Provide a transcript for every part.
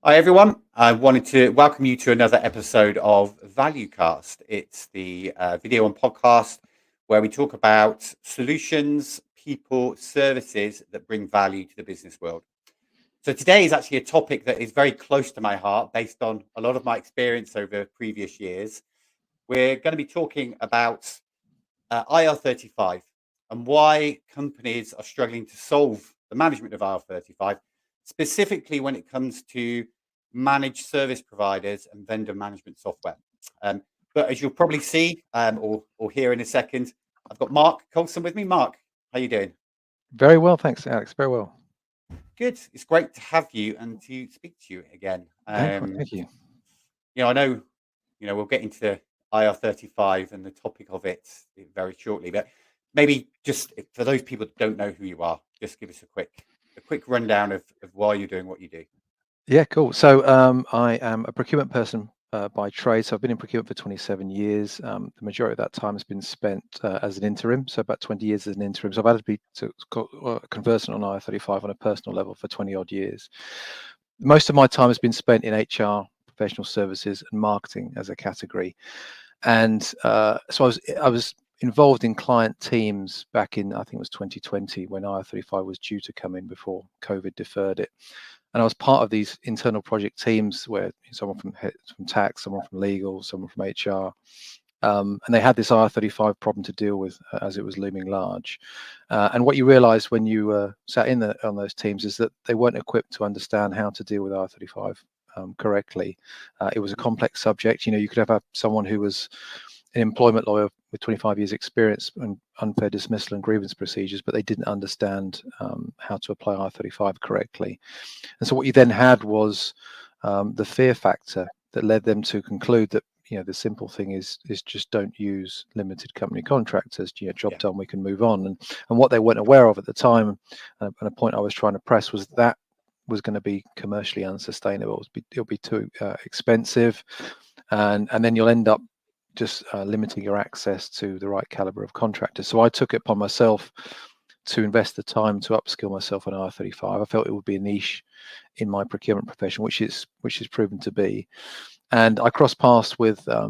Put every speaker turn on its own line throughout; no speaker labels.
Hi, everyone. I wanted to welcome you to another episode of Valuecast. It's the video and podcast where we talk about solutions, people, services that bring value to the business world. So, today is actually a topic that is very close to my heart based on a lot of my experience over previous years. We're going to be talking about IR35 and why companies are struggling to solve the management of IR35, specifically when it comes to managed service providers and vendor management software. Um, but as you'll probably see or hear in a second, I've got Mark Coulson with me. Mark, how you doing?
Very well, thanks, Alex. Very well.
Good. It's great to have you and to speak to you again.
Thank you.
I know, we'll get into IR35 and the topic of it very shortly, but maybe just for those people that don't know who you are, just give us a quick rundown of why you're doing what you do.
Yeah, cool. So I am a procurement person by trade. So I've been in procurement for 27 years. The majority of that time has been spent as an interim. So about 20 years as an interim. So I've had to be conversant on IR35 on a personal level for 20 odd years. Most of my time has been spent in HR, professional services, and marketing as a category. And so I was involved in client teams back in, I think it was 2020, when IR35 was due to come in before COVID deferred it. And I was part of these internal project teams where someone from tax, someone from legal, someone from HR, and they had this IR35 problem to deal with as it was looming large. And what you realise when you sat on those teams is that they weren't equipped to understand how to deal with IR35 correctly. It was a complex subject. You could have someone who was an employment lawyer with 25 years experience and unfair dismissal and grievance procedures, but they didn't understand how to apply IR35 correctly. And so what you then had was the fear factor that led them to conclude that the simple thing is just don't use limited company contractors. Job
Yeah,
done, we can move on. And what they weren't aware of at the time, and a point I was trying to press, was that was going to be commercially unsustainable. It'll be too expensive, and then you'll end up just limiting your access to the right caliber of contractors. So I took it upon myself to invest the time to upskill myself on IR35. I felt it would be a niche in my procurement profession, which is proven to be. And I crossed paths with a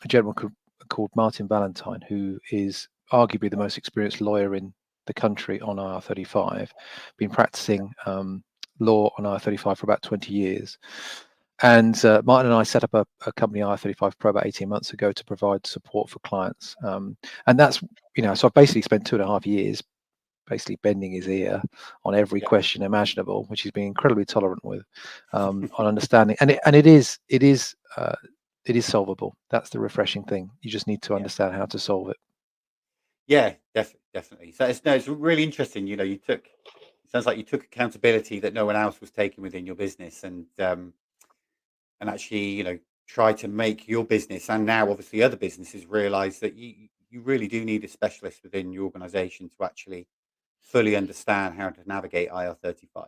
gentleman called Martin Valentine, who is arguably the most experienced lawyer in the country on IR35. Been practicing law on IR35 for about 20 years. And Martin and I set up a company, IR35 Pro, about 18 months ago to provide support for clients. And that's, so I've basically spent 2.5 years basically bending his ear on every
yeah,
question imaginable, which he's been incredibly tolerant with, on understanding. And it is solvable. That's the refreshing thing. You just need to
yeah,
understand how to solve it.
yeah, definitely. So it's really interesting. It sounds like you took accountability that no one else was taking within your business, and actually, try to make your business and now obviously other businesses realize that you really do need a specialist within your organization to actually fully understand how to navigate IR35.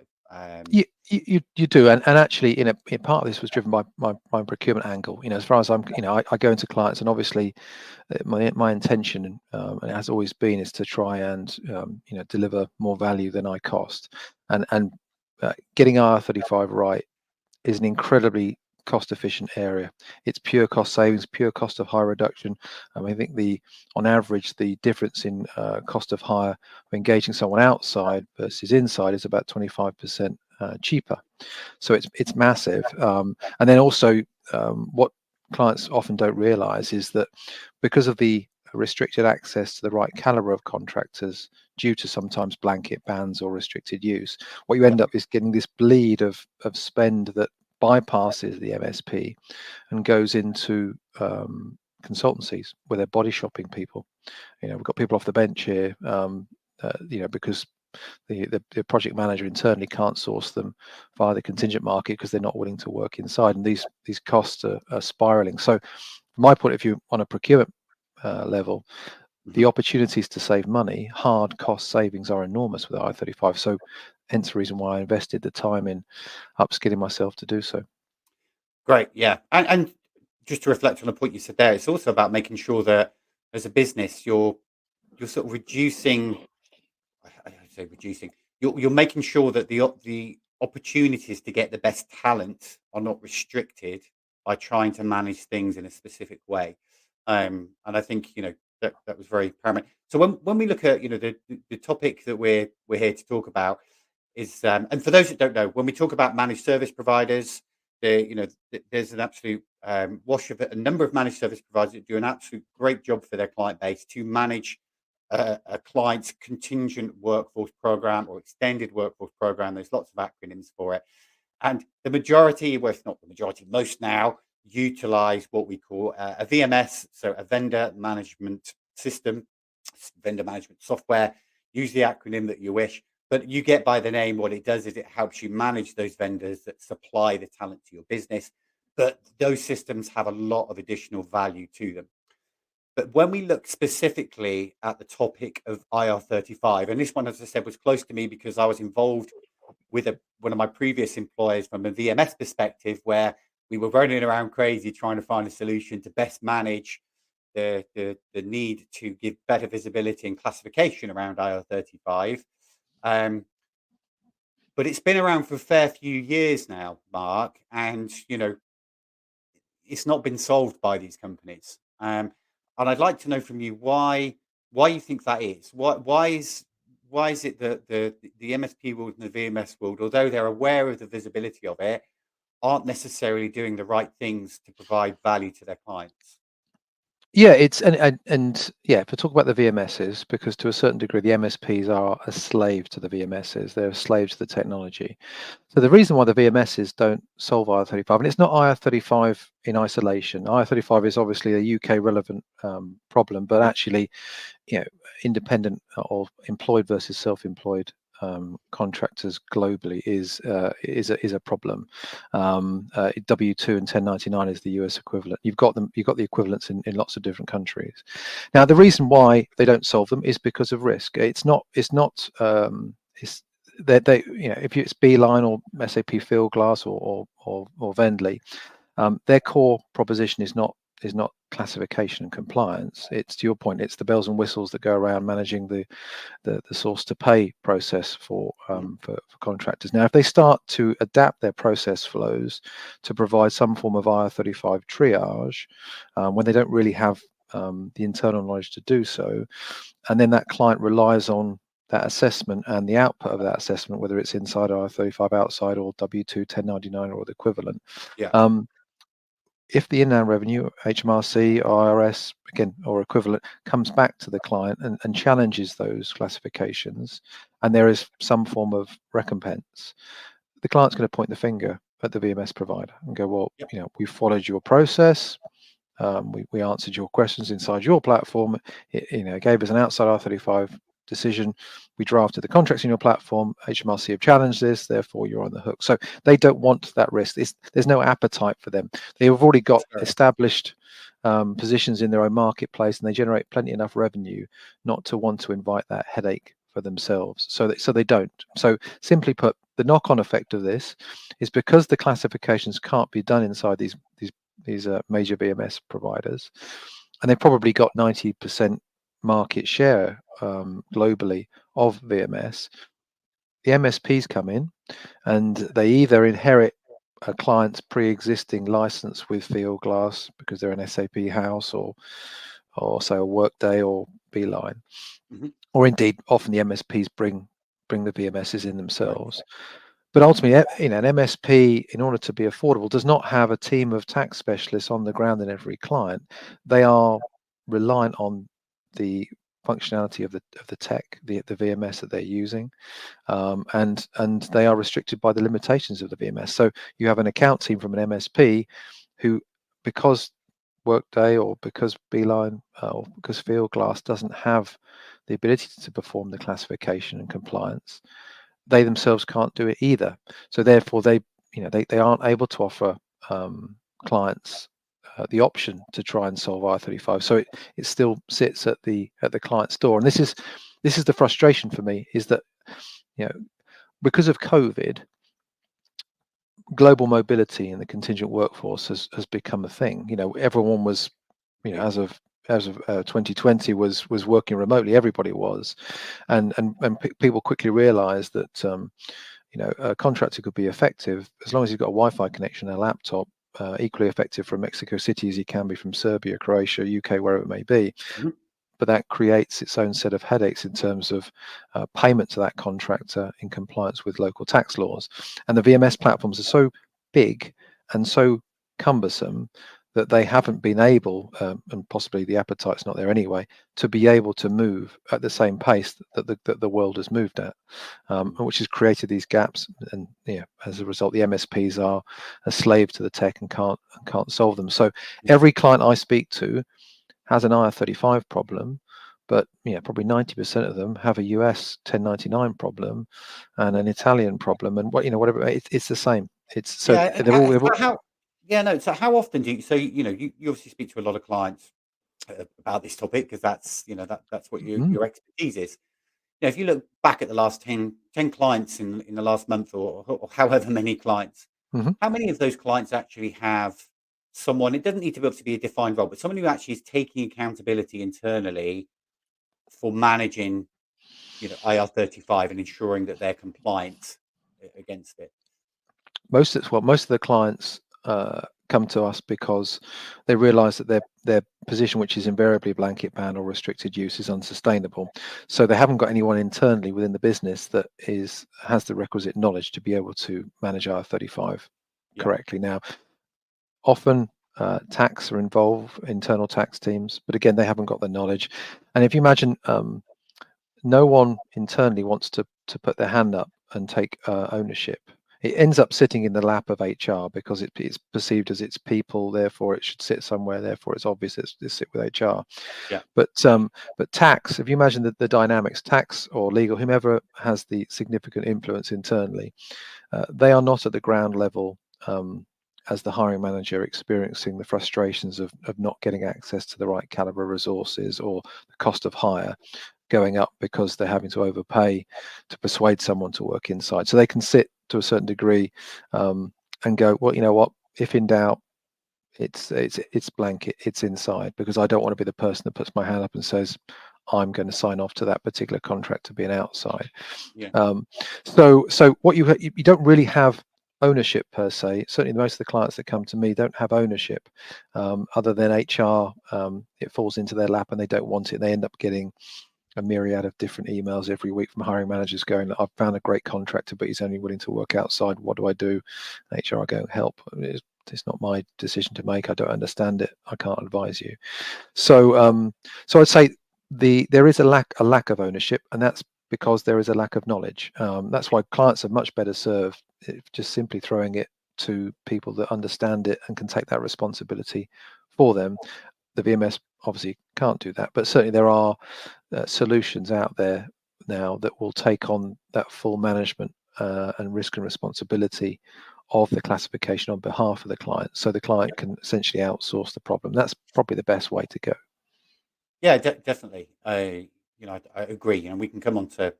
You do, and actually, part of this was driven by my procurement angle. As far as I go into clients, and obviously, my intention, and it has always been, is to try and deliver more value than I cost, and getting IR35 right is an incredibly cost efficient area. It's pure cost savings, pure cost of hire reduction. I think on average, the difference in cost of hire of engaging someone outside versus inside is about 25% cheaper. So it's massive. And then also, what clients often don't realize is that because of the restricted access to the right caliber of contractors due to sometimes blanket bans or restricted use, what you
Yeah,
end up is getting this bleed of spend that bypasses the MSP and goes into consultancies where they're body shopping people. We've got people off the bench here, because the project manager internally can't source them via the contingent market because they're not willing to work inside, and these costs are spiraling. So, from my point of view, on a procurement level, the
hmm
opportunities to save money, hard cost savings, are enormous with I-35. So, hence the reason why I invested the time in upskilling myself to do so.
great. Yeah, and just to reflect on the point you said there, it's also about making sure that as a business you're sort of reducing. I say reducing. You're making sure that the opportunities to get the best talent are not restricted by trying to manage things in a specific way. And I think that was very paramount. So when we look at the topic that we're here to talk about is and for those that don't know, when we talk about managed service providers, there's an absolute wash of it. A number of managed service providers that do an absolute great job for their client base to manage a client's contingent workforce program or extended workforce program. There's lots of acronyms for it. And the majority, well, if not the majority, most now utilize what we call a VMS, so a vendor management system, vendor management software. Use the acronym that you wish, but you get by the name. What it does is it helps you manage those vendors that supply the talent to your business. But those systems have a lot of additional value to them. But when we look specifically at the topic of IR35, and this one, as I said, was close to me because I was involved with one of my previous employers from a VMS perspective, where we were running around crazy trying to find a solution to best manage the need to give better visibility and classification around IR35. But it's been around for a fair few years now, Mark, and it's not been solved by these companies. And I'd like to know from you why you think that is. Why is it that the MSP world and the VMS world, although they're aware of the visibility of it, aren't necessarily doing the right things to provide value to their clients?
Yeah, it's and yeah, if I talk about the VMSs, because to a certain degree the MSPs are a slave to the VMSs, they're a slave to the technology. So the reason why the VMSs don't solve IR35, and it's not IR35 in isolation. IR35 is obviously a UK relevant problem, but actually, independent or employed versus self-employed contractors globally is a problem. W2 and 1099 is the US equivalent. You've got the equivalents in lots of different countries. Now, the reason why they don't solve them is because of risk. It's they if it's Beeline or SAP Fieldglass or Vendly, their core proposition is not classification and compliance. It's, to your point, it's the bells and whistles that go around managing the source to pay process for contractors. Now, if they start to adapt their process flows to provide some form of IR35 triage, when they don't really have the internal knowledge to do so, and then that client relies on that assessment and the output of that assessment, whether it's inside IR35, outside, or W2, 1099, or the equivalent.
Yeah.
If the inland revenue, HMRC, IRS, again, or equivalent, comes back to the client and challenges those classifications, and there is some form of recompense, the client's going to point the finger at the VMS provider and go, well,
Yep.
we followed your process. We answered your questions inside your platform. It gave us an outside R35 decision. We drafted the contracts in your platform. HMRC have challenged this, therefore you're on the hook. So they don't want that risk. There's no appetite for them. They have already got established positions in their own marketplace, and they generate plenty enough revenue not to want to invite that headache for themselves. So they don't. So simply put, the knock-on effect of this is because the classifications can't be done inside these major VMS providers, and they've probably got 90% market share globally of VMS. The MSPs come in and they either inherit a client's pre-existing license with Fieldglass because they're an SAP house, or say a Workday or Beeline, or indeed often the MSPs bring the VMSs in themselves. But ultimately, an MSP, in order to be affordable, does not have a team of tax specialists on the ground in every client. They are reliant on the functionality of the tech, the VMS that they're using, and they are restricted by the limitations of the VMS. So you have an account team from an MSP who, because Workday or because Beeline or because Fieldglass doesn't have the ability to perform the classification and compliance, they themselves can't do it either. So therefore, they aren't able to offer clients the option to try and solve IR35. So it still sits at the client's door. And this is the frustration for me, is that because of COVID, global mobility in the contingent workforce has become a thing. Everyone was, as of 2020 was working remotely. Everybody was, and people quickly realized that a contractor could be effective as long as he's got a Wi-Fi connection and a laptop, equally effective from Mexico City as he can be from Serbia, Croatia, UK, wherever it may be.
Mhm.
But that creates its own set of headaches in terms of payment to that contractor in compliance with local tax laws. And the VMS platforms are so big and so cumbersome that they haven't been able, and possibly the appetite's not there anyway, to be able to move at the same pace that the world has moved at, which has created these gaps. And as a result, the MSPs are a slave to the tech and can't solve them. So every client I speak to has an IR35 problem, but probably 90% of them have a US 1099 problem and an Italian problem, and whatever. It's the same. It's so
Yeah, and
they're all,
so how often do you, so you obviously speak to a lot of clients about this topic because that's that's what your expertise is. If you look back at the last 10 clients in the last month, or however many clients, how many of those clients actually have someone? It doesn't need to be able to be a defined role, but someone who actually is taking accountability internally for managing, IR35 and ensuring that they're compliant against it.
most of the clients come to us because they realize that their position, which is invariably blanket ban or restricted use, is unsustainable. So they haven't got anyone internally within the business that has the requisite knowledge to be able to manage IR35 correctly. Now, often tax are involved, internal tax teams, but again, they haven't got the knowledge. And if you imagine, no one internally wants to put their hand up and take ownership. It ends up sitting in the lap of HR because it's perceived as its people, therefore it should sit somewhere, therefore it's obvious it's sit with HR.
Yeah.
But tax, if you imagine the dynamics, tax or legal, whomever has the significant influence internally, they are not at the ground level as the hiring manager, experiencing the frustrations of not getting access to the right caliber resources, or the cost of hire going up because they're having to overpay to persuade someone to work inside. So they can sit to a certain degree and go, well, you know what, if in doubt, it's blanket, it's inside, because I don't want to be the person that puts my hand up and says I'm going to sign off to that particular contract to be an outside. So what you don't really have ownership per se. Certainly most of the clients that come to me don't have ownership, other than HR. It falls into their lap and they don't want it. They end up getting a myriad of different emails every week from hiring managers going, I've found a great contractor, but he's only willing to work outside. What do I do? HR go, help. It's not my decision to make. I don't understand it. I can't advise you. So so I'd say there is a lack of ownership, and that's because there is a lack of knowledge. That's why clients are much better served just simply throwing it to people that understand it and can take that responsibility for them. The VMS obviously can't do that, but certainly there are solutions out there now that will take on that full management and risk and responsibility of the classification on behalf of the client, so the client can essentially outsource the problem. That's probably the best way to go.
Yeah, definitely. I agree. And we can come on to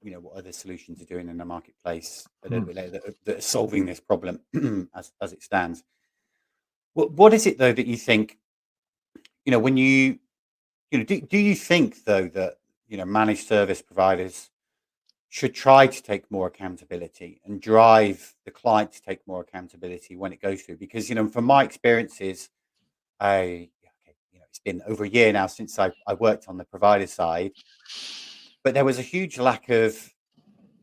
what other solutions are doing in the marketplace a little bit later that are solving this problem as it stands. What is it though that you think? When do you think though that managed service providers should try to take more accountability and drive the client to take more accountability when it goes through? Because from my experiences, it's been over a year now since I worked on the provider side, but there was a huge lack of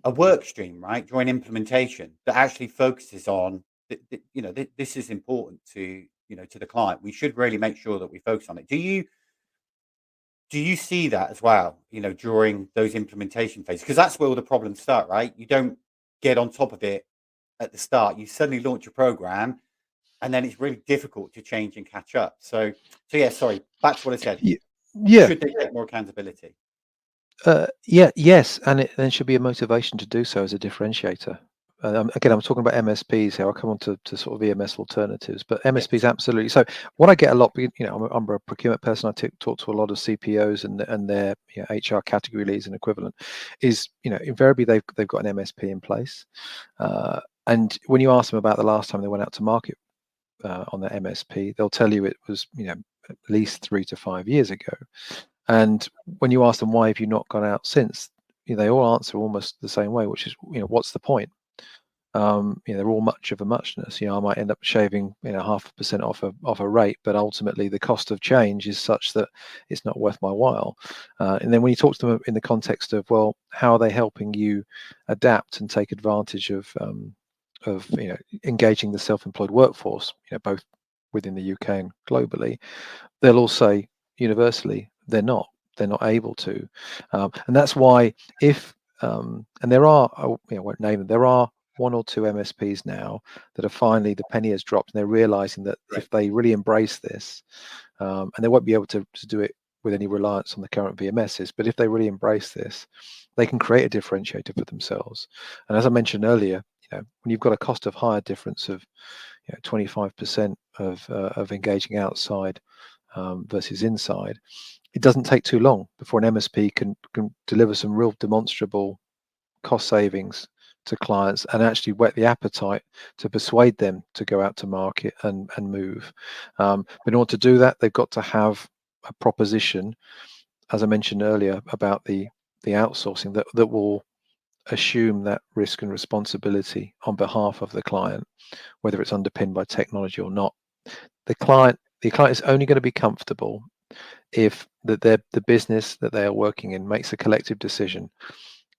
a work stream, right, during implementation that actually focuses on, this is important to the client. We should really make sure that we focus on it. Do you see that as well, during those implementation phases? Because that's where all the problems start, right? You don't get on top of it at the start. You suddenly launch a program, and then it's really difficult to change and catch up. So yeah, sorry, back to what I said.
Yeah.
Should they take more accountability?
Yes, and it then should be a motivation to do so as a differentiator. Again, I'm talking about MSPs here. I'll come on to sort of VMS alternatives, but MSPs absolutely. So what I get a lot, I'm a procurement person. I talk to a lot of CPOs and their HR category leads and equivalent. Is invariably they've got an MSP in place, and when you ask them about the last time they went out to market on their MSP, they'll tell you it was at least 3 to 5 years ago. And when you ask them why have you not gone out since, they all answer almost the same way, which is what's the point? they're all much of a muchness. I might end up shaving 0.5% off a rate, but ultimately the cost of change is such that it's not worth my while. And then when you talk to them in the context of, well, how are they helping you adapt and take advantage of engaging the self-employed workforce, both within the UK and globally, they'll all say universally they're not able to, and that's why and there are, I won't name them, there are one or two MSPs now that are finally, the penny has dropped and they're realizing that if they really embrace this, and they won't be able to do it with any reliance on the current VMSs, but if they really embrace this, they can create a differentiator for themselves. And as I mentioned earlier, when you've got a cost of hire difference of 25% of engaging outside versus inside, it doesn't take too long before an MSP can deliver some real demonstrable cost savings to clients and actually whet the appetite to persuade them to go out to market and move. But in order to do that, they've got to have a proposition, as I mentioned earlier, about the outsourcing that will assume that risk and responsibility on behalf of the client, whether it's underpinned by technology or not. The client is only going to be comfortable if the business that they are working in makes a collective decision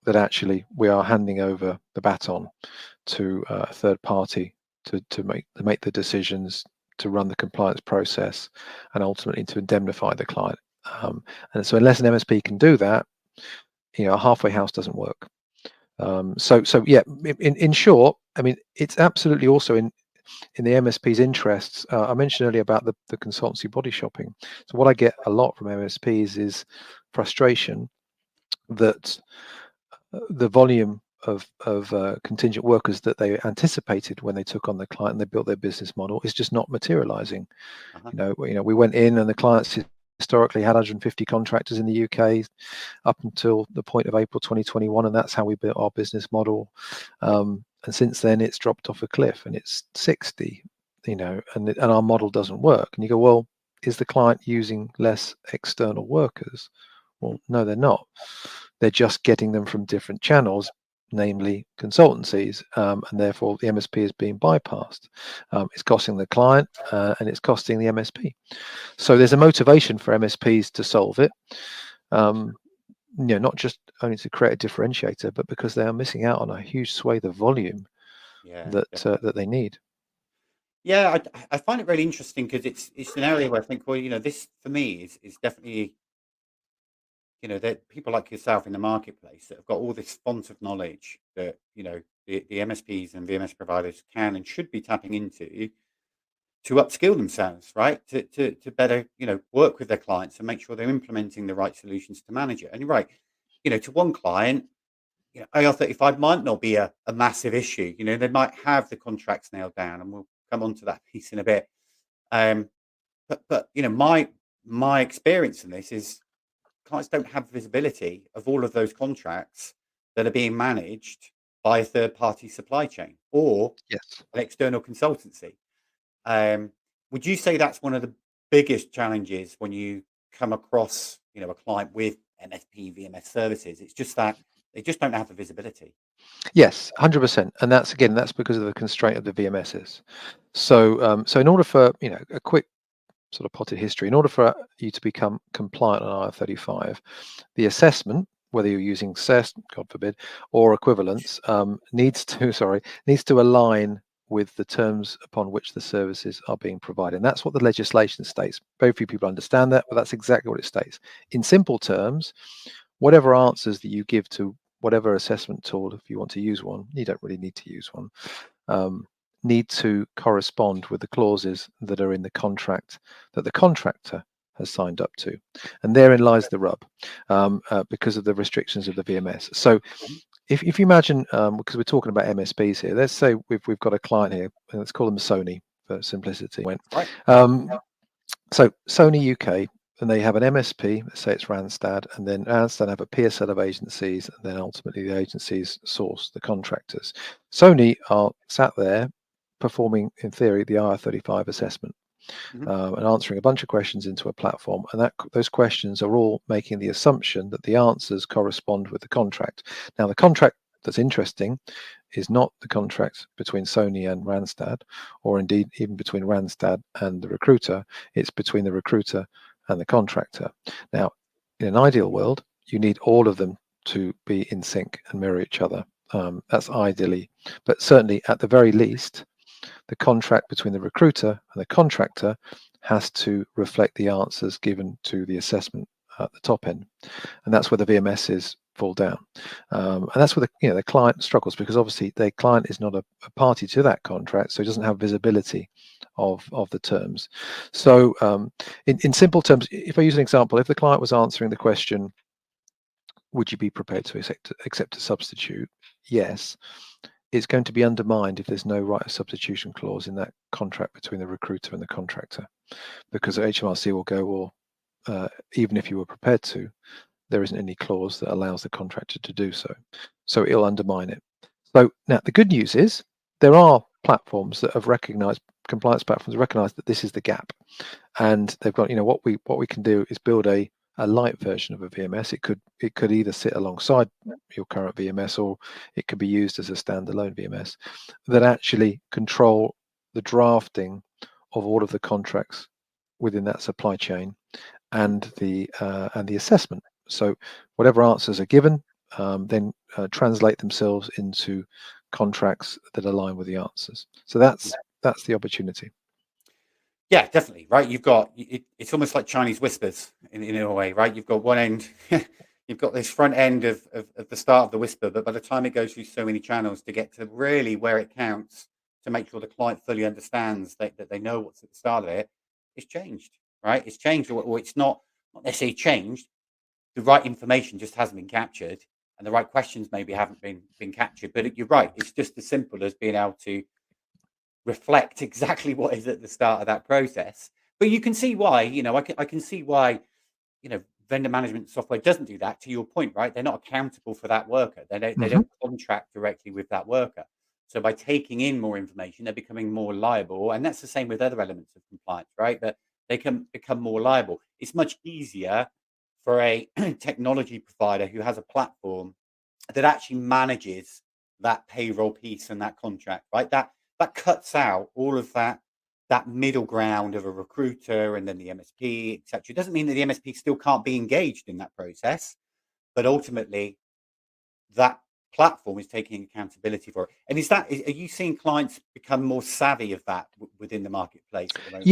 that actually we are handing over the baton to a third party to make the decisions, to run the compliance process, and ultimately to indemnify the client. And so unless an MSP can do that, a halfway house doesn't work. So yeah, in short, I mean, it's absolutely also in the MSP's interests. I mentioned earlier about the consultancy body shopping. So what I get a lot from MSPs is frustration that the volume of contingent workers that they anticipated when they took on the client and they built their business model is just not materializing. We went in and the clients historically had 150 contractors in the UK up until the point of April 2021, and that's how we built our business model. And since then, it's dropped off a cliff, and it's 60. And our model doesn't work. And you go, well, is the client using less external workers? Well, no, they're not. They're just getting them from different channels, namely consultancies, and therefore the MSP is being bypassed. It's costing the client and it's costing the MSP. So there's a motivation for MSPs to solve it, not just only to create a differentiator, but because they are missing out on a huge swathe of volume that they need.
Yeah, I find it really interesting because it's an area where I think, well, this for me is definitely, that people like yourself in the marketplace that have got all this font of knowledge that, the MSPs and VMS providers can and should be tapping into to upskill themselves, right? To better, work with their clients and make sure they're implementing the right solutions to manage it. And you're right, to one client, IR35 might not be a massive issue. They might have the contracts nailed down, and we'll come on to that piece in a bit. But my experience in this is clients don't have visibility of all of those contracts that are being managed by a third-party supply chain or
Yes.
an external consultancy. Would you say that's one of the biggest challenges when you come across, a client with MSP VMS services? It's just that they just don't have the visibility.
Yes, 100%, and that's because of the constraint of the VMSs. So in order for a quick sort of potted history, in order for you to become compliant on IR35, the assessment, whether you're using CEST, God forbid, or equivalents, needs to align with the terms upon which the services are being provided. And that's what the legislation states. Very few people understand that, but that's exactly what it states. In simple terms, whatever answers that you give to whatever assessment tool, if you want to use one, you don't really need to use one, need to correspond with the clauses that are in the contract that the contractor has signed up to. And therein lies the rub, because of the restrictions of the VMS. So if you imagine, because we're talking about MSPs here, let's say we've got a client here, and let's call them Sony for simplicity.
Right.
So Sony UK, and they have an MSP, let's say it's Randstad, and then Randstad have a PSL of agencies, and then ultimately the agencies source the contractors. Sony are sat there performing, in theory, the IR35 assessment, and answering a bunch of questions into a platform, and those questions are all making the assumption that the answers correspond with the contract. Now, the contract that's interesting is not the contract between Sony and Randstad, or indeed even between Randstad and the recruiter. It's between the recruiter and the contractor. Now, in an ideal world, you need all of them to be in sync and mirror each other. That's ideally, but certainly at the very least, the contract between the recruiter and the contractor has to reflect the answers given to the assessment at the top end, and that's where the VMSs fall down, and that's where the client struggles, because obviously the client is not a party to that contract, so it doesn't have visibility of the terms. So in simple terms, if I use an example, if the client was answering the question, would you be prepared to accept a substitute? Yes. It's going to be undermined if there's no right of substitution clause in that contract between the recruiter and the contractor, because HMRC will go, well, even if you were prepared to, there isn't any clause that allows the contractor to do so. So it'll undermine it. So now the good news is there are platforms that have recognized, compliance platforms recognize that this is the gap, and they've got, what we can do is build a light version of a VMS. It could either sit alongside your current VMS, or it could be used as a standalone VMS that actually control the drafting of all of the contracts within that supply chain and the assessment. So whatever answers are given, then translate themselves into contracts that align with the answers. So that's the opportunity.
Yeah, definitely. Right. You've got it's almost like Chinese whispers in a way, right? You've got one end, you've got this front end of the start of the whisper, but by the time it goes through so many channels to get to really where it counts, to make sure the client fully understands that they know what's at the start of it, it's changed, right? It's changed, or it's not necessarily changed. The right information just hasn't been captured, and the right questions maybe haven't been captured. But you're right. It's just as simple as being able to reflect exactly what is at the start of that process. But you can see why, I can see why, vendor management software doesn't do that, to your point, right? They're not accountable for that worker. They don't contract directly with that worker. So by taking in more information, they're becoming more liable. And that's the same with other elements of compliance, right? That they can become more liable. It's much easier for a technology provider who has a platform that actually manages that payroll piece and that contract, right? That cuts out all of that middle ground of a recruiter and then the MSP, etc. It doesn't mean that the MSP still can't be engaged in that process, but ultimately that platform is taking accountability for it. And are you seeing clients become more savvy of that within the marketplace at the moment?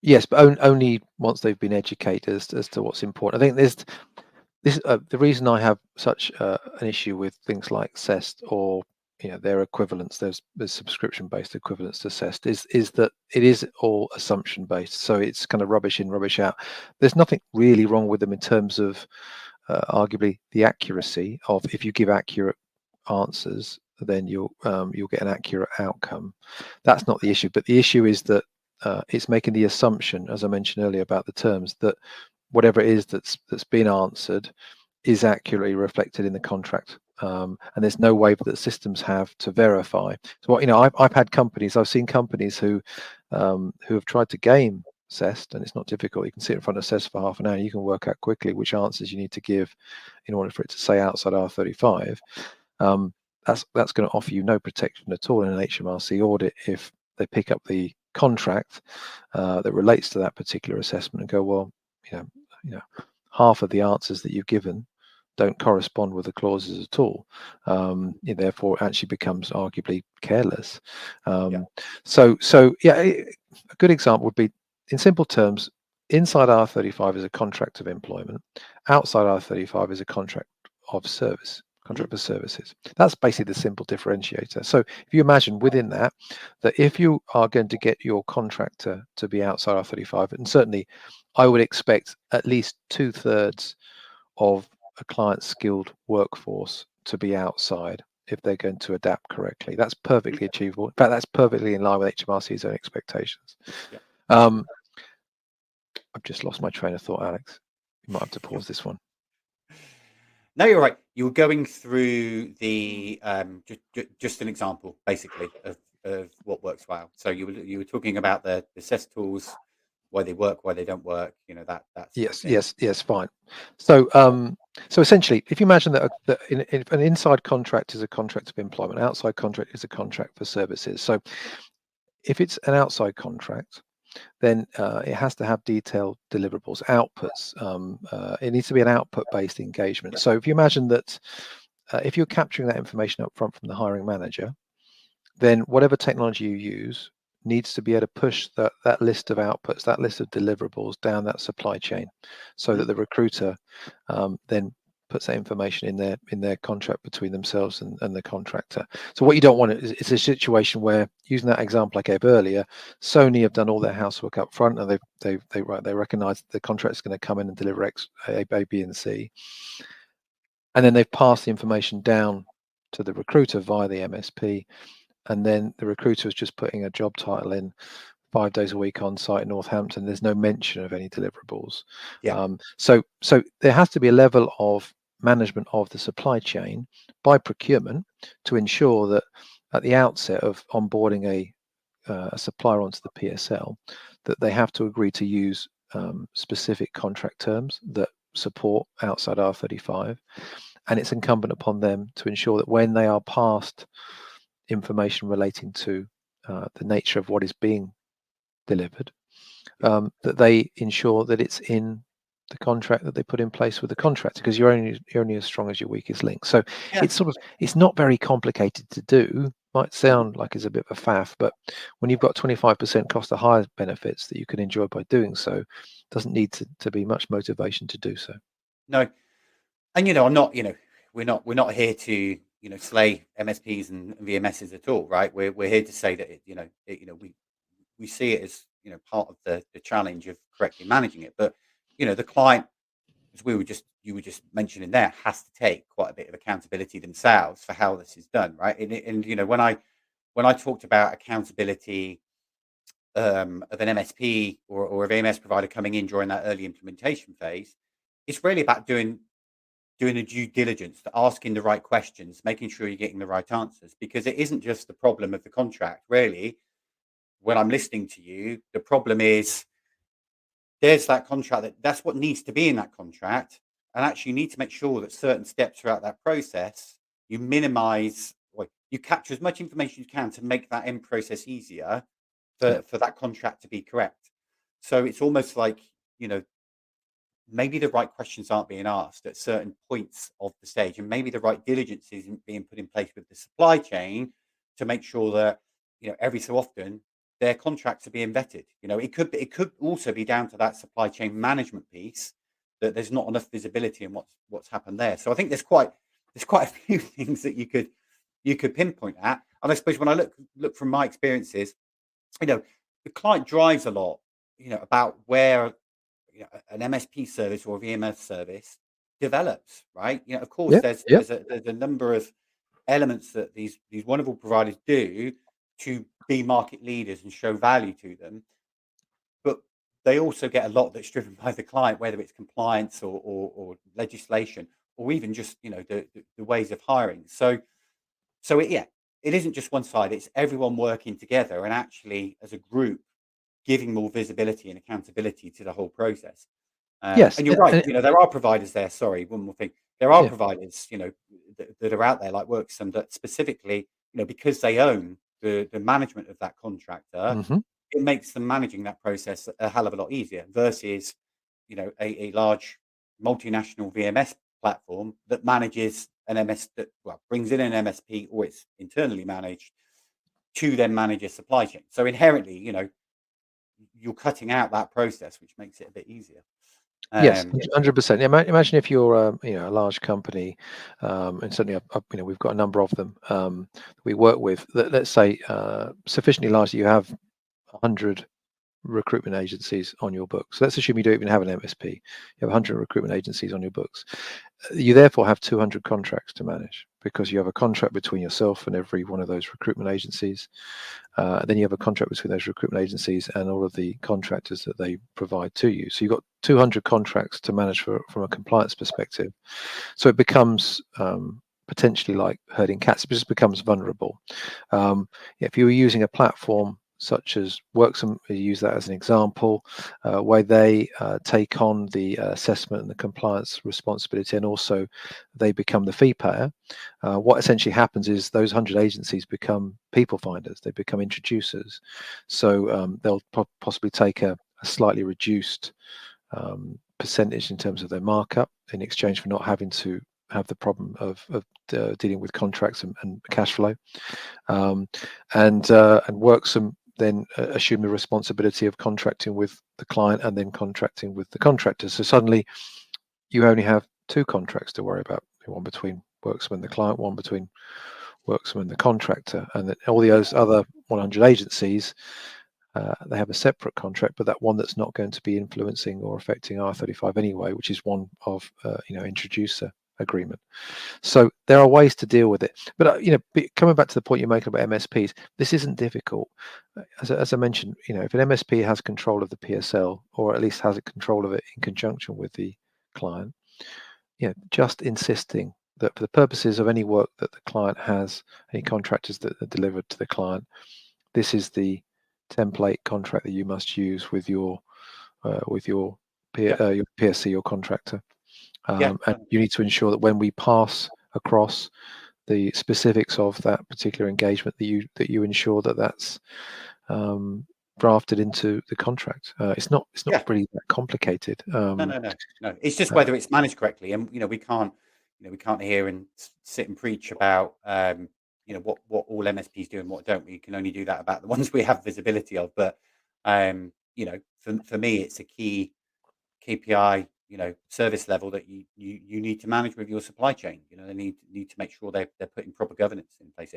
Yes, but only once they've been educated as to what's important. I think this the reason I have such an issue with things like CEST, or their equivalents, there's subscription-based equivalents to CEST, is that it is all assumption-based. So it's kind of rubbish in, rubbish out. There's nothing really wrong with them in terms of arguably the accuracy of, if you give accurate answers, then you'll get an accurate outcome. That's not the issue. But the issue is that it's making the assumption, as I mentioned earlier about the terms, that whatever it is that's been answered is accurately reflected in the contract, and there's no way that systems have to verify. So I've seen companies who have tried to game CEST, and it's not difficult. You can sit in front of CEST for half an hour, you can work out quickly which answers you need to give in order for it to say outside IR35. That's going to offer you no protection at all in an HMRC audit if they pick up the contract that relates to that particular assessment and go, well, half of the answers that you've given don't correspond with the clauses at all. Therefore, it actually becomes arguably careless. So a good example would be, in simple terms, inside IR35 is a contract of employment. Outside IR35 is a contract of service. Contract for services. That's basically the simple differentiator. So if you imagine within that if you are going to get your contractor to be outside IR35, and certainly I would expect at least 2/3 of a client's skilled workforce to be outside if they're going to adapt correctly. That's perfectly achievable. In fact, that's perfectly in line with HMRC's own expectations. I've just lost my train of thought, Alex. You might have to pause this one.
No, you're right. You were going through the just an example, basically, of what works well. So you were talking about the CEST tools, why they work, why they don't work, that sort of thing.
Yes, fine. So so essentially, if you imagine that, if an inside contract is a contract of employment, outside contract is a contract for services. So if it's an outside contract, then it has to have detailed deliverables, outputs. It needs to be an output-based engagement. So if you imagine that if you're capturing that information up front from the hiring manager, then whatever technology you use needs to be able to push that list of outputs, that list of deliverables down that supply chain, so that the recruiter then puts that information in their contract between themselves and the contractor. So what you don't want is a situation where, using that example I gave earlier, Sony have done all their housework up front, and they recognize the contract is going to come in and deliver X, A, B, and C, and then they've passed the information down to the recruiter via the MSP, and then the recruiter is just putting a job title in, 5 days a week on site in Northampton. There's no mention of any deliverables.
Yeah.
So there has to be a level of management of the supply chain by procurement to ensure that at the outset of onboarding a supplier onto the PSL, that they have to agree to use specific contract terms that support outside IR35, and it's incumbent upon them to ensure that when they are passed information relating to the nature of what is being delivered, that they ensure that it's in the contract that they put in place with the contractor, because you're only as strong as your weakest link. So
Yeah.
it's not very complicated to do. Might sound like it's a bit of a faff, but when you've got 25% cost of hire benefits that you can enjoy by doing so, doesn't need to be much motivation to do so.
No. And I'm not, we're not here to, slay MSPs and VMSs at all, right? We're here to say that we see it as, part of the challenge of correctly managing it. But, the client, as you were just mentioning there, has to take quite a bit of accountability themselves for how this is done, right? And when I talked about accountability of an MSP or a VMS provider coming in during that early implementation phase, it's really about doing a due diligence, to asking the right questions, making sure you're getting the right answers, because it isn't just the problem of the contract. Really, when I'm listening to you, the problem is there's that contract, that's what needs to be in that contract. And actually, you need to make sure that certain steps throughout that process, you minimize, or you capture as much information as you can to make that end process easier
Yeah.
for that contract to be correct. So it's almost like, maybe the right questions aren't being asked at certain points of the stage, and maybe the right diligence isn't being put in place with the supply chain to make sure that, every so often their contracts are being vetted. It could also be down to that supply chain management piece, that there's not enough visibility in what's happened there. So I think there's quite a few things that you could pinpoint at. And I suppose when I look from my experiences, the client drives a lot, about where, an MSP service or a VMS service develops, right? Of course,
Yeah.
there's
Yeah.
there's a number of elements that these wonderful providers do to be market leaders and show value to them, but they also get a lot that's driven by the client, whether it's compliance or legislation, or even just the ways of hiring. So it isn't just one side; it's everyone working together and actually as a group giving more visibility and accountability to the whole process.
Yes.
And you're right, there are providers there. Sorry, one more thing. There are
Yeah.
providers, that are out there like Worksome, that specifically, because they own the management of that contractor,
Hmm.
it makes them managing that process a hell of a lot easier versus, a large multinational VMS platform that manages an MS that, well, brings in an MSP, or it's internally managed, to then manage a supply chain. So inherently, you're cutting out that process, which makes it a bit easier.
Yes,
Um,
100%. Imagine if you're, a large company, and certainly, we've got a number of them we work with. Let's say sufficiently large that you have 100 recruitment agencies on your books. Let's assume you don't even have an MSP. You have 100 recruitment agencies on your books. You therefore have 200 contracts to manage, because you have a contract between yourself and every one of those recruitment agencies. Then you have a contract between those recruitment agencies and all of the contractors that they provide to you. So you've got 200 contracts to manage from a compliance perspective. So it becomes potentially like herding cats. It just becomes vulnerable. If you were using a platform such as Worksome, we use that as an example, where they take on the assessment and the compliance responsibility, and also they become the fee payer. What essentially happens is those 100 agencies become people finders, they become introducers. So they'll possibly take a slightly reduced percentage in terms of their markup in exchange for not having to have the problem of dealing with contracts and cash flow. And Worksome then assume the responsibility of contracting with the client and then contracting with the contractor. So suddenly you only have two contracts to worry about, one between Worksome and the client, one between Worksome and the contractor, and then all the other 100 agencies, they have a separate contract, but that one that's not going to be influencing or affecting IR35 anyway, which is one of introducer agreement. So there are ways to deal with it, but coming back to the point you're making about MSPs, this isn't difficult. As I mentioned, if an MSP has control of the PSL, or at least has a control of it in conjunction with the client, just insisting that for the purposes of any work that the client has, any contractors that are delivered to the client, this is the template contract that you must use with your PSC, your contractor. And you need to ensure that when we pass across the specifics of that particular engagement, that you ensure that that's drafted into the contract. It's not really that complicated.
No. It's just whether it's managed correctly, and we can't hear and sit and preach about what all MSPs do and what don't. We can only do that about the ones we have visibility of. But for me, it's a key KPI, service level that you need to manage with your supply chain. They need to make sure they're putting proper governance in place.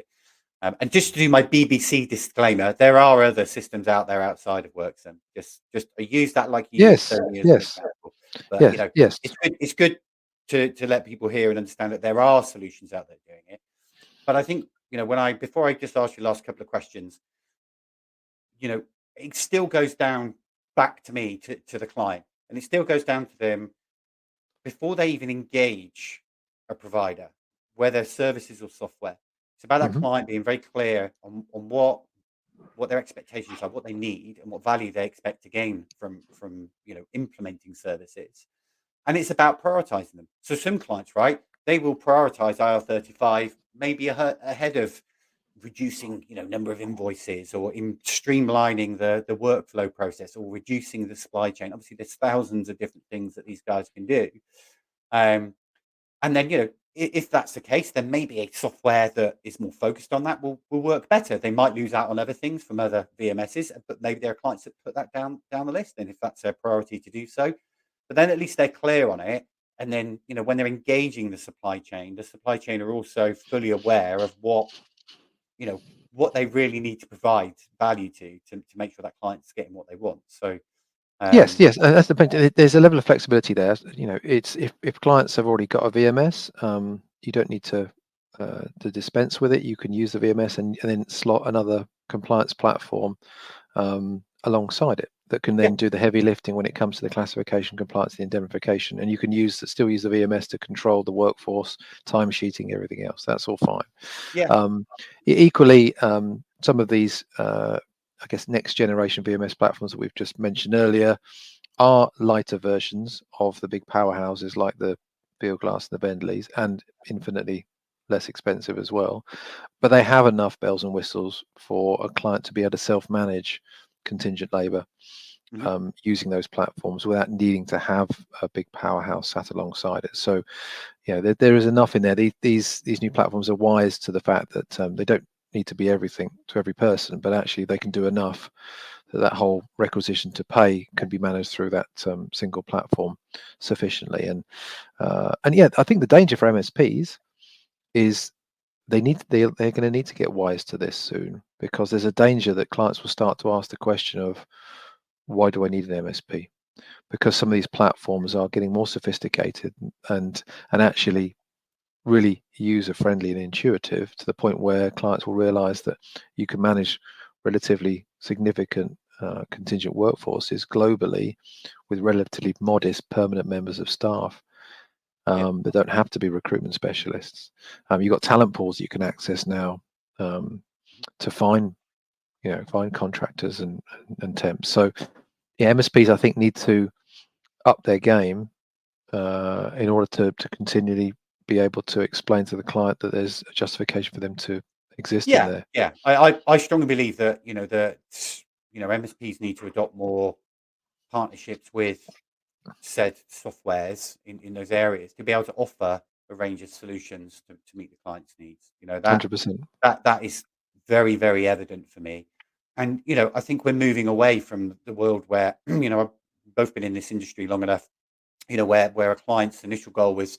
And just to do my BBC disclaimer, there are other systems out there outside of Worksome. Just I use that like you use Sony as an example. But it's good to let people hear and understand that there are solutions out there doing it. But I think before I just ask you the last couple of questions, it still goes down back to me to the client, and it still goes down to them before they even engage a provider, whether services or software. It's about that client being very clear on what their expectations are, what they need, and what value they expect to gain from implementing services. And it's about prioritizing them. So some clients, right, they will prioritize IR35 maybe ahead of reducing number of invoices, or in streamlining the workflow process, or reducing the supply chain. Obviously, there's thousands of different things that these guys can do. And then, if that's the case, then maybe a software that is more focused on that will work better. They might lose out on other things from other VMSs, but maybe there are clients that put that down the list, and if that's their priority to do so. But then at least they're clear on it. And then, when they're engaging the supply chain are also fully aware of what they really need to provide value to make sure that client's getting what they want. So
yes, that's the point. There's a level of flexibility there. It's if clients have already got a VMS, you don't need to dispense with it. You can use the VMS and then slot another compliance platform alongside it that can then do the heavy lifting when it comes to the classification, compliance, the indemnification, and you can still use the VMS to control the workforce, time sheeting, everything else. That's all fine. Equally, some of these I guess next generation VMS platforms that we've just mentioned earlier are lighter versions of the big powerhouses like the Fieldglass and the Bendleys, and infinitely less expensive as well. But they have enough bells and whistles for a client to be able to self-manage contingent labor using those platforms without needing to have a big powerhouse sat alongside it. So, there is enough in there. These new platforms are wise to the fact that they don't need to be everything to every person, but actually they can do enough that whole requisition to pay can be managed through that single platform sufficiently. And I think the danger for MSPs is they're going to need to get wise to this soon, because there's a danger that clients will start to ask the question of, why do I need an MSP? Because some of these platforms are getting more sophisticated and actually really user friendly and intuitive, to the point where clients will realize that you can manage relatively significant contingent workforces globally with relatively modest permanent members of staff that don't have to be recruitment specialists. You've got talent pools you can access now to find find contractors and temps. So yeah, MSPs I think need to up their game in order to continually be able to explain to the client that there's a justification for them to exist in
Yeah,
there.
yeah. I strongly believe that MSPs need to adopt more partnerships with said softwares in those areas to be able to offer a range of solutions to meet the client's needs. That
100%.
that is very, very evident for me. And I think we're moving away from the world where I've both been in this industry long enough, where a client's initial goal was,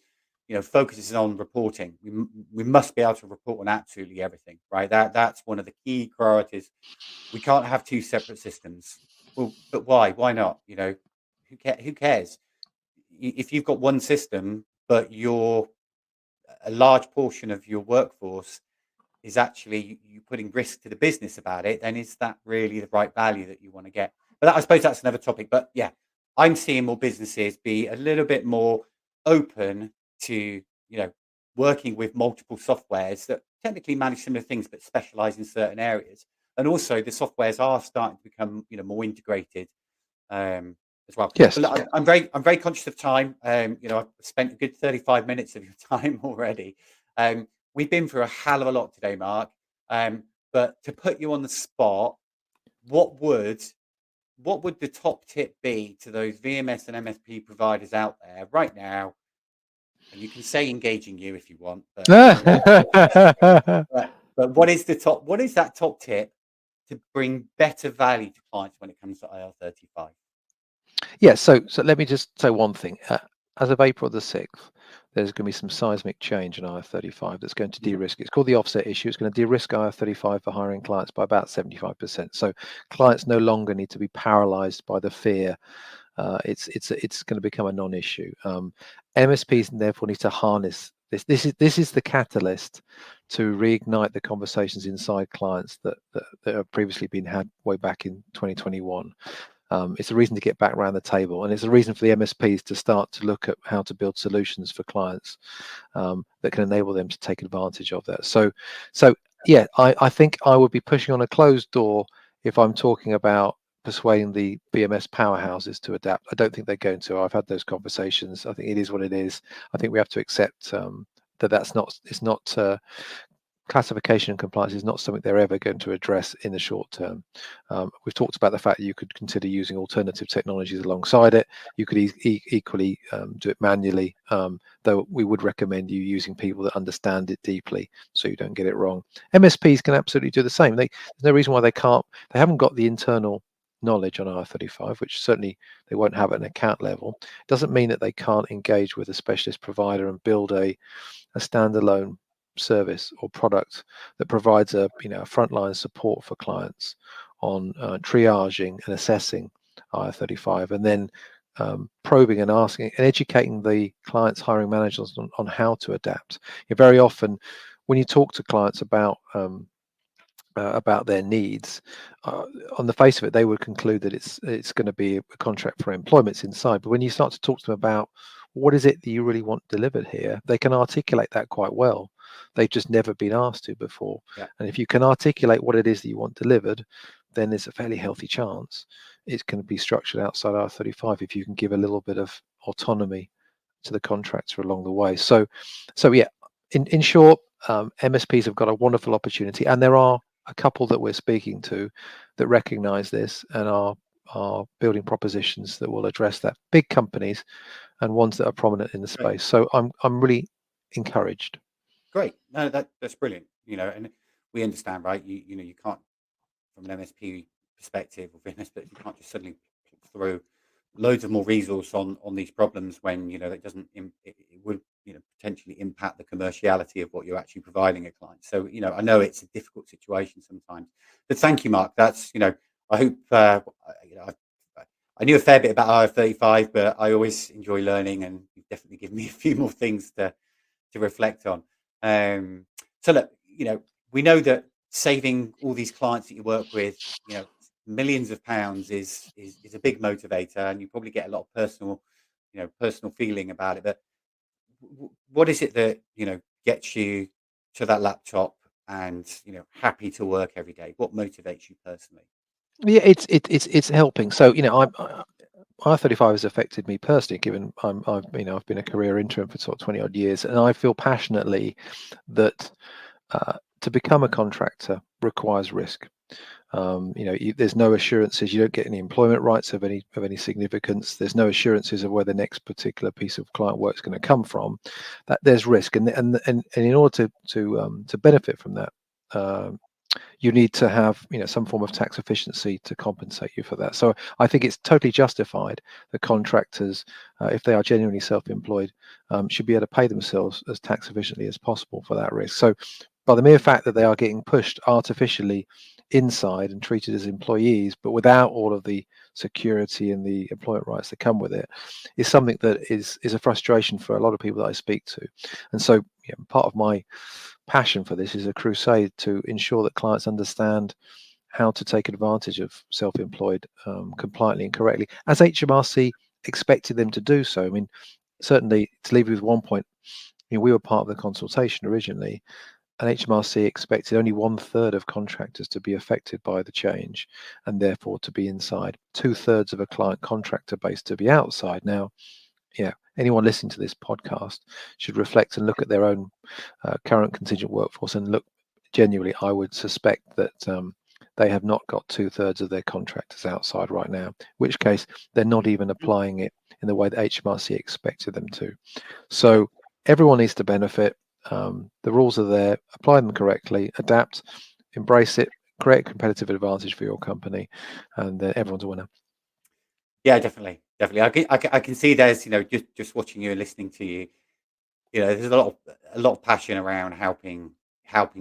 focuses on reporting. We must be able to report on absolutely everything, right? That's one of the key priorities. We can't have two separate systems. Well, but why? Why not? Who cares? If you've got one system, but a large portion of your workforce is actually you putting risk to the business about it, then is that really the right value that you want to get? But I suppose that's another topic. But yeah, I'm seeing more businesses be a little bit more open to working with multiple softwares that technically manage similar things but specialize in certain areas. And also the softwares are starting to become more integrated as well.
Yes.
But look, I'm very conscious of time. I've spent a good 35 minutes of your time already. We've been through a hell of a lot today, Mark. But to put you on the spot, what would what would the top tip be to those VMS and MSP providers out there right now? And you can say engaging you if you want, but but what is that top tip to bring better value to clients when it comes to IR35?
Yeah, so let me just say one thing. As of April the 6th, there's going to be some seismic change in IR35 that's going to
Mhm.
de-risk. It's called the offset issue. It's going to de-risk IR35 for hiring clients by about 75%. So clients no longer need to be paralyzed by the fear. It's going to become a non-issue. MSPs therefore need to harness this. This is the catalyst to reignite the conversations inside clients that have previously been had way back in 2021. It's a reason to get back around the table, and it's a reason for the MSPs to start to look at how to build solutions for clients that can enable them to take advantage of that. So yeah, I think I would be pushing on a closed door if I'm talking about persuading the BMS powerhouses to adapt. I don't think they're going to. I've had those conversations. I think it is what it is. I think we have to accept that's not. It's not. Classification and compliance is not something they're ever going to address in the short term. We've talked about the fact that you could consider using alternative technologies alongside it. You could equally do it manually, though we would recommend you using people that understand it deeply so you don't get it wrong. MSPs can absolutely do the same. There's no reason why they can't. They haven't got the internal knowledge on IR35, which certainly they won't have at an account level. It doesn't mean that they can't engage with a specialist provider and build a standalone service or product that provides a frontline support for clients on triaging and assessing IR35, and then probing and asking and educating the clients' hiring managers on how to adapt. Very often, when you talk to clients about their needs, on the face of it, they would conclude that it's going to be a contract for employment's inside. But when you start to talk to them about what is it that you really want delivered here, they can articulate that quite well. They've just never been asked to before.
Yeah.
And if you can articulate what it is that you want delivered, then there's a fairly healthy chance it can be structured outside R35 if you can give a little bit of autonomy to the contractor along the way. So yeah, in short, MSPs have got a wonderful opportunity, and there are a couple that we're speaking to that recognize this and are building propositions that will address that. Big companies and ones that are prominent in the
Great.
space. So I'm really encouraged.
Great. No, that's brilliant. And we understand, right? You can't, from an MSP perspective or business, but you can't just suddenly throw loads of more resource on these problems when that doesn't it would potentially impact the commerciality of what you're actually providing a client. So I know it's a difficult situation sometimes, but thank you, Mark. That's I hope I knew a fair bit about IR35, but I always enjoy learning, and you've definitely given me a few more things to reflect on. So look, we know that saving all these clients that you work with, millions of pounds is a big motivator, and you probably get a lot of personal feeling about it. But what is it that gets you to that laptop and happy to work every day? What motivates you personally?
Yeah, it's helping. So IR35 has affected me personally, given I've been a career interim for sort of 20 odd years, and I feel passionately that to become a contractor requires risk. There's no assurances. You don't get any employment rights of any significance. There's no assurances of where the next particular piece of client work is going to come from. That there's risk, and in order to benefit from that, you need to have some form of tax efficiency to compensate you for that. So I think it's totally justified that contractors, if they are genuinely self-employed, should be able to pay themselves as tax efficiently as possible for that risk. So by the mere fact that they are getting pushed artificially inside and treated as employees, but without all of the security and the employment rights that come with it, is something that is a frustration for a lot of people that I speak to. And so part of my passion for this is a crusade to ensure that clients understand how to take advantage of self-employed compliantly and correctly, as HMRC expected them to do so. I mean, certainly to leave you with one point, we were part of the consultation originally, and HMRC expected only 1/3 of contractors to be affected by the change, and therefore to be inside. 2/3 of a client contractor base to be outside. Now, anyone listening to this podcast should reflect and look at their own current contingent workforce and look genuinely. I would suspect that they have not got 2/3 of their contractors outside right now, in which case they're not even applying it in the way that HMRC expected them to. So everyone needs to benefit. The rules are there. Apply them correctly, adapt, embrace it, create a competitive advantage for your company, and everyone's a winner.
Yeah, definitely. I can see there's just watching you and listening to you. There's a lot of passion around helping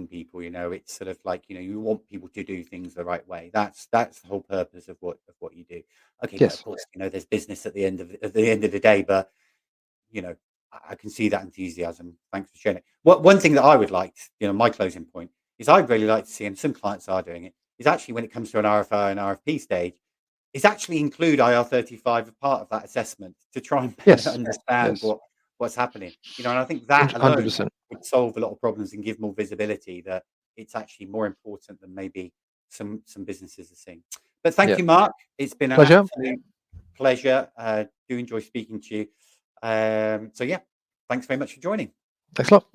people. It's sort of like you want people to do things the right way. That's the whole purpose of what you do. Okay, but of
Yes.
course there's business at the end of the day, but I can see that enthusiasm. Thanks for sharing it. One thing that I would like, my closing point is I'd really like to see, and some clients are doing it, is actually when it comes to an RFI and RFP stage, is actually include IR35 as part of that assessment to try and better
Yes.
understand
Yes.
what's happening. And I think that alone
100%.
would solve a lot of problems and give more visibility that it's actually more important than maybe some businesses are seeing. But thank
Yeah.
you, Mark. It's been an
Pleasure.
absolute pleasure. Do enjoy speaking to you. So yeah, thanks very much for joining.
Thanks a lot.